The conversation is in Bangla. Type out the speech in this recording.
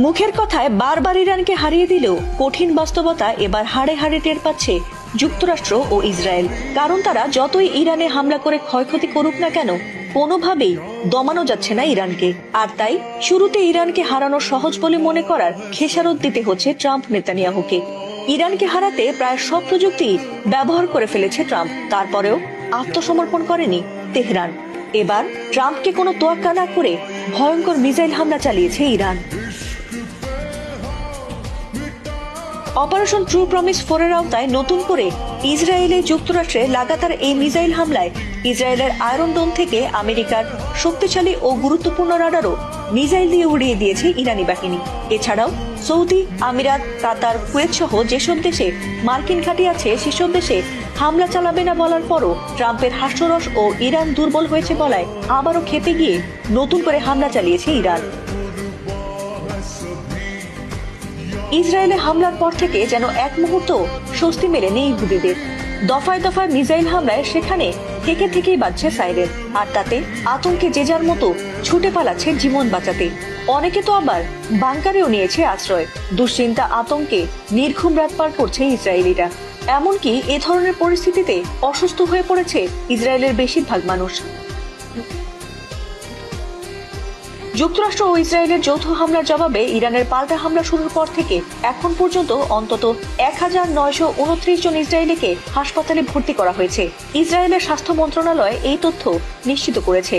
মুখের কথায় বারবার ইরানকে হারিয়ে দিলেও কঠিন বাস্তবতা এবার হাড়ে হাড়ে টের পাচ্ছে যুক্তরাষ্ট্র ও ইসরায়েল। কারণ তারা যতই ইরানে হামলা করে ক্ষয়ক্ষতি করুক না কেন, কোনোভাবেই দমানো যাচ্ছে না ইরানকে। আর তাই শুরুতে ইরানকে হারানো সহজ বলে মনে করার খেসারত দিতে হচ্ছে ট্রাম্প নেতানিয়াহুকে। ইরানকে হারাতে প্রায় সব প্রযুক্তি ব্যবহার করে ফেলেছে ট্রাম্প, তারপরেও আত্মসমর্পণ করেনি তেহরান। এবার ট্রাম্পকে কোনো তোয়াক্কা না করে ভয়ঙ্কর মিসাইল হামলা চালিয়েছে ইরান। অপারেশন ট্রু প্রমিস 4 এর আওতায় নতুন করে ইসরায়েলে যুক্তরাষ্ট্রে লাগাতার এই মিসাইল হামলায় ইসরায়েলের আয়রন ডোম থেকে আমেরিকার শক্তিশালী ও গুরুত্বপূর্ণ রাডারও মিসাইল দিয়ে উড়িয়ে দিয়েছে ইরানি বাহিনী। এছাড়াও সৌদি, আমিরাত, কাতার, কুয়েত সহ যেসব দেশে মার্কিন ঘাঁটি আছে সেসব দেশে হামলা চালাবে না বলার পরও ট্রাম্পের হাস্যরস ও ইরান দুর্বল হয়েছে বলায় আবারও খেপে গিয়ে নতুন করে হামলা চালিয়েছে ইরান। ইসরায়েলে হামলার পর থেকে যেন এক মুহূর্ত স্বস্তি মেলেনি ইহুদিদের। দফায় দফায় মিসাইল হামলায় সেখানে থেকেই বাজছে সাইরেন, আর তাতে আতঙ্কে যে যার মতো ছুটে পালাচ্ছে জীবন বাঁচাতে। অনেকে তো আবার বাংকারেও নিয়েছে আশ্রয়। দুশ্চিন্তা, আতঙ্কে নির্ঘুম রাত পার করছে ইসরায়েলিরা। এমনকি এ ধরনের পরিস্থিতিতে অসুস্থ হয়ে পড়েছে ইসরায়েলের বেশিরভাগ মানুষ। যুক্তরাষ্ট্র ও ইসরায়েলের যৌথ হামলার জবাবে ইরানের পাল্টা হামলা শুরুর পর থেকে এখন পর্যন্ত অন্তত 1929 জন ইসরায়েলিকে হাসপাতালে ভর্তি করা হয়েছে। ইসরায়েলের স্বাস্থ্য মন্ত্রণালয় এই তথ্য নিশ্চিত করেছে।